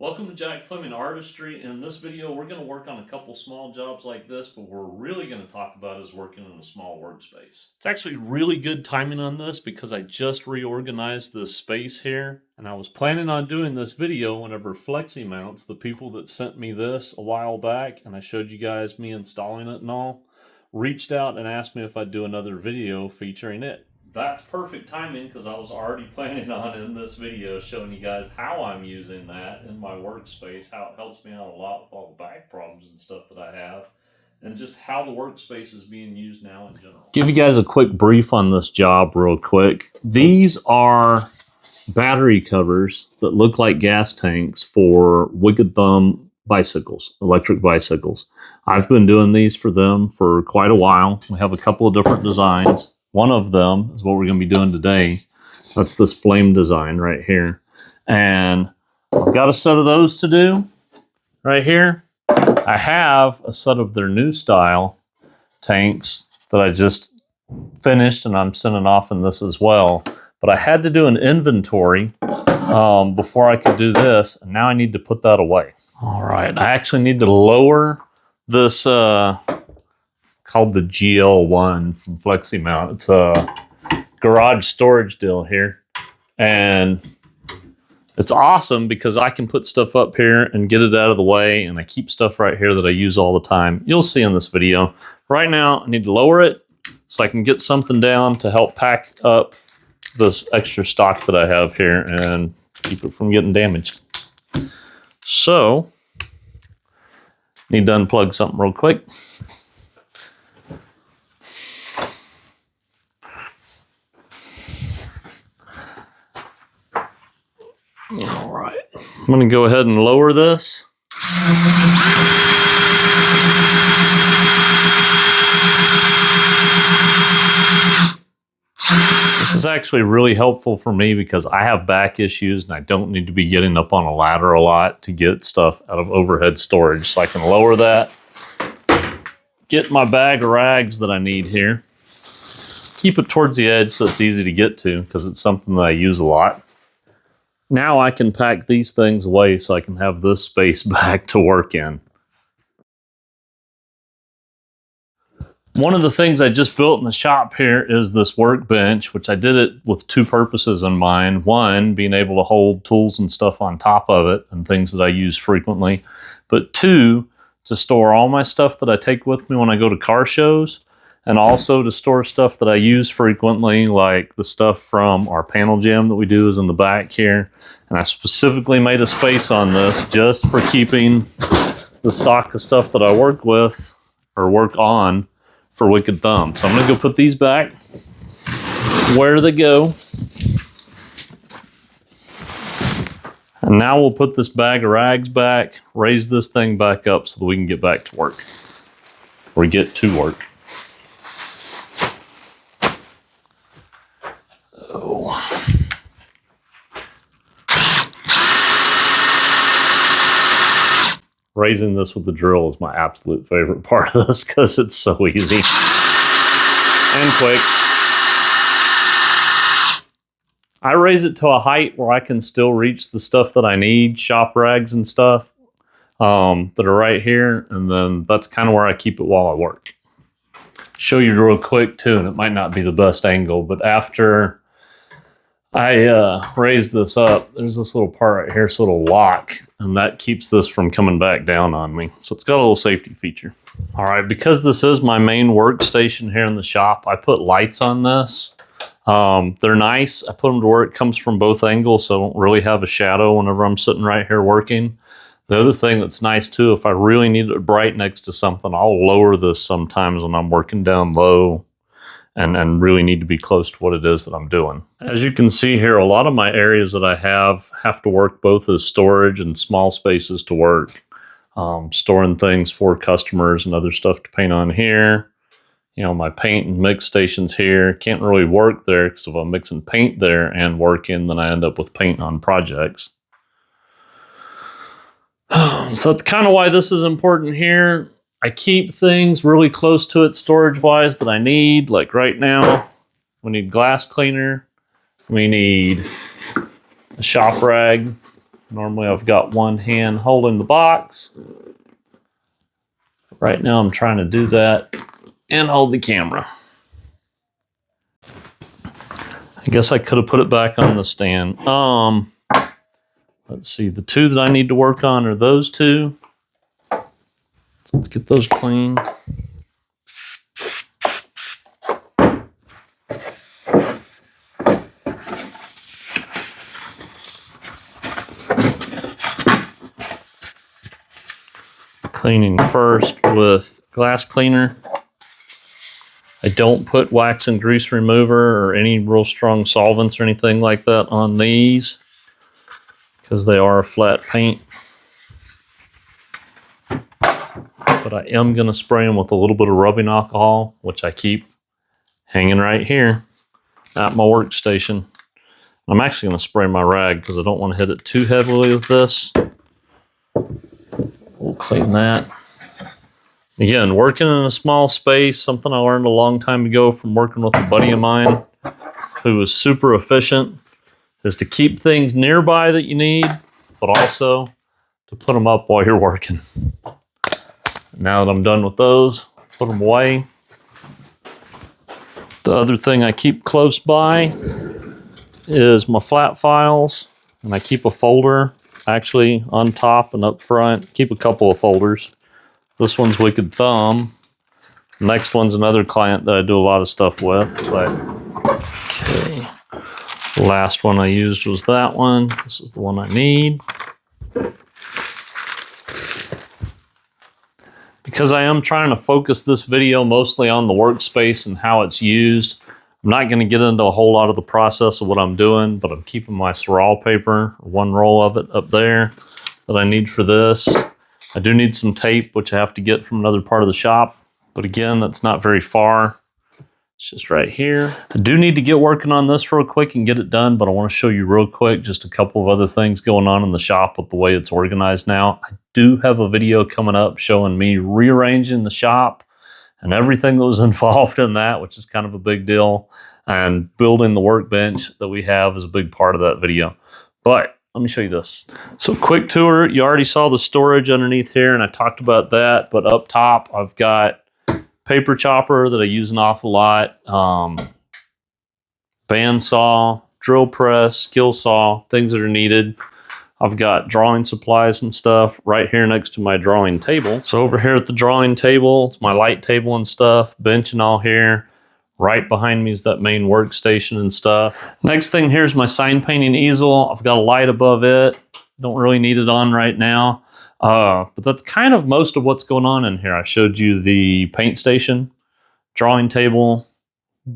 Welcome to Jack Fleming Artistry. In this video, we're going to work on a couple small jobs like this, but we're really going to talk about is working in a small workspace. It's actually really good timing on this because I just reorganized this space here, and I was planning on doing this video whenever Flexi Mounts, the people that sent me this a while back, and I showed you guys me installing it and all, reached out and asked me if I'd do another video featuring it. That's perfect timing because I was already planning on in this video showing you guys how I'm using that in my workspace, how it helps me out a lot with all the back problems and stuff that I have, and just how the workspace is being used now in general. Give you guys a quick brief on this job real quick. These are battery covers that look like gas tanks for Wicked Thumb bicycles, electric bicycles. I've been doing these for them for quite a while. We have a couple of different designs. One of them is what we're going to be doing today. That's this flame design right here. And I've got a set of those to do right here. I have a set of their new style tanks that I just finished and I'm sending off in this as well. But I had to do an inventory before I could do this. And now I need to put that away. All right. I actually need to lower this called the GL1 from Flexi Mount. It's a garage storage deal here. And it's awesome because I can put stuff up here and get it out of the way. And I keep stuff right here that I use all the time. You'll see in this video. Right now, I need to lower it so I can get something down to help pack up this extra stock that I have here and keep it from getting damaged. So, need to unplug something real quick. All right, I'm going to go ahead and lower this. This is actually really helpful for me because I have back issues and I don't need to be getting up on a ladder a lot to get stuff out of overhead storage. So I can lower that, get my bag of rags that I need here, keep it towards the edge so it's easy to get to because it's something that I use a lot. Now I can pack these things away so I can have this space back to work in. One of the things I just built in the shop here is this workbench, which I did it with two purposes in mind. One, being able to hold tools and stuff on top of it and things that I use frequently. But two, to store all my stuff that I take with me when I go to car shows. And also to store stuff that I use frequently, like the stuff from our panel jam that we do is in the back here. And I specifically made a space on this just for keeping the stock of stuff that I work with or work on for Wicked Thumb. So I'm going to go put these back where they go. And now we'll put this bag of rags back, raise this thing back up so that we can get back to work. Or get to work. Raising this with the drill is my absolute favorite part of this because it's so easy and quick. I raise it to a height where I can still reach the stuff that I need, shop rags and stuff that are right here, and then that's kind of where I keep it while I work. Show you real quick too, and it might not be the best angle, but after I raise this up, there's this little part right here, this little lock, and that keeps this from coming back down on me. So it's got a little safety feature. All right, because this is my main workstation here in the shop, I put lights on this. They're nice. I put them to where it comes from both angles, so I don't really have a shadow whenever I'm sitting right here working. The other thing that's nice too, if I really need it bright next to something, I'll lower this sometimes when I'm working down low. And really need to be close to what it is that I'm doing. As you can see here, a lot of my areas that I have to work both as storage and small spaces to work. Storing things for customers and other stuff to paint on here. You know, my paint and mix stations here. Can't really work there because if I'm mixing paint there and working, then I end up with paint on projects. So that's kind of why this is important here. I keep things really close to it storage-wise that I need. Like right now, we need glass cleaner. We need a shop rag. Normally I've got one hand holding the box. Right now I'm trying to do that and hold the camera. I guess I could have put it back on the stand. Let's see, the two that I need to work on are those two. So let's get those clean. Cleaning first with glass cleaner. I don't put wax and grease remover or any real strong solvents or anything like that on these because they are a flat paint. But I am going to spray them with a little bit of rubbing alcohol, which I keep hanging right here at my workstation. I'm actually going to spray my rag because I don't want to hit it too heavily with this. We'll clean that. Again, working in a small space, something I learned a long time ago from working with a buddy of mine who was super efficient, is to keep things nearby that you need, but also to put them up while you're working. Now that I'm done with those, put them away. The other thing I keep close by is my flat files, and I keep a folder actually on top and up front. Keep a couple of folders. This one's Wicked Thumb. The next one's another client that I do a lot of stuff with. But okay, the last one I used was that one. This is the one I need. Because I am trying to focus this video mostly on the workspace and how it's used, I'm not going to get into a whole lot of the process of what I'm doing, but I'm keeping my Sorrel paper, one roll of it up there that I need for this. I do need some tape, which I have to get from another part of the shop. But again, that's not very far. It's just right here. I do need to get working on this real quick and get it done, but I want to show you real quick just a couple of other things going on in the shop with the way it's organized now. I do have a video coming up showing me rearranging the shop and everything that was involved in that, which is kind of a big deal. And building the workbench that we have is a big part of that video. But let me show you this. So quick tour, you already saw the storage underneath here and I talked about that, but up top I've got paper chopper that I use an awful lot, bandsaw, drill press, skill saw, things that are needed. I've got drawing supplies and stuff right here next to my drawing table. So over here at the drawing table, it's my light table and stuff, bench and all here. Right behind me is that main workstation and stuff. Next thing here is my sign painting easel. I've got a light above it. Don't really need it on right now. But that's kind of most of what's going on in here. I showed you the paint station, drawing table,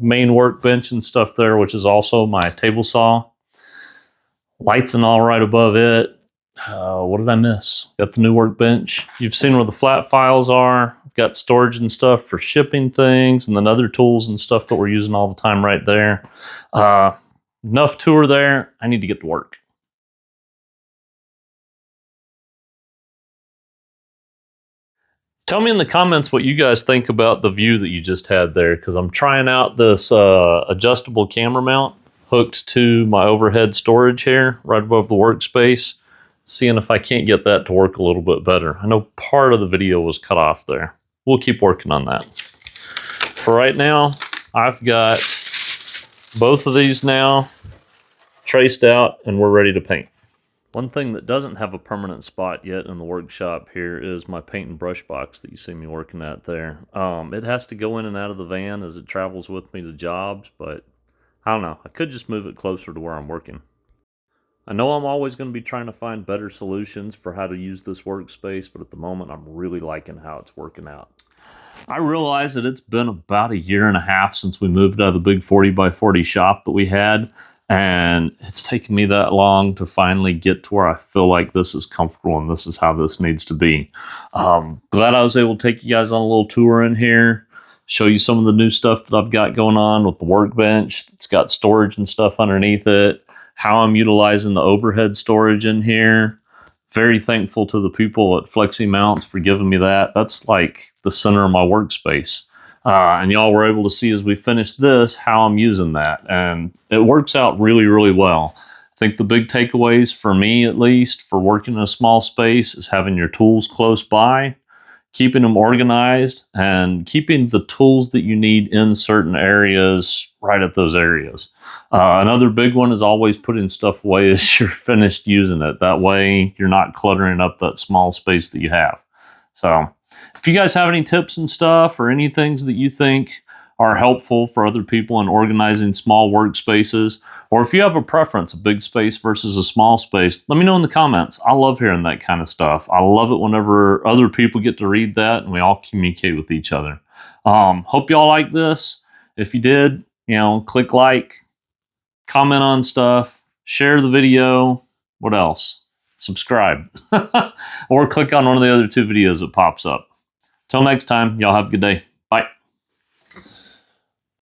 main workbench and stuff there, which is also my table saw. Lights and all right above it. What did I miss? Got the new workbench. You've seen where the flat files are. I've got storage and stuff for shipping things and then other tools and stuff that we're using all the time right there. Enough tour there. I need to get to work. Tell me in the comments what you guys think about the view that you just had there, because I'm trying out this adjustable camera mount hooked to my overhead storage here right above the workspace, seeing if I can't get that to work a little bit better. I know part of the video was cut off there. We'll keep working on that. For right now, I've got both of these now traced out and we're ready to paint. One thing that doesn't have a permanent spot yet in the workshop here is my paint and brush box that you see me working at there. It has to go in and out of the van as it travels with me to jobs, but I don't know. I could just move it closer to where I'm working. I know I'm always going to be trying to find better solutions for how to use this workspace, but at the moment I'm really liking how it's working out. I realize that it's been about a year and a half since we moved out of the big 40x40 shop that we had. And it's taken me that long to finally get to where I feel like this is comfortable and this is how this needs to be. Glad I was able to take you guys on a little tour in here, show you some of the new stuff that I've got going on with the workbench. It's got storage and stuff underneath it, how I'm utilizing the overhead storage in here. Very thankful to the people at Flexi Mounts for giving me that. That's like the center of my workspace. And y'all were able to see as we finished this how I'm using that, and it works out really, really well. I think the big takeaways for me, at least, for working in a small space is having your tools close by, keeping them organized, and keeping the tools that you need in certain areas right at those areas. Another big one is always putting stuff away as you're finished using it. That way you're not cluttering up that small space that you have. So if you guys have any tips and stuff or any things that you think are helpful for other people in organizing small workspaces, or if you have a preference, a big space versus a small space, let me know in the comments. I love hearing that kind of stuff. I love it whenever other people get to read that and we all communicate with each other. Hope y'all like this. If you did, click like, comment on stuff, share the video. What else? Subscribe. Or click on one of the other 2 videos that pops up. Till next time, y'all have a good day.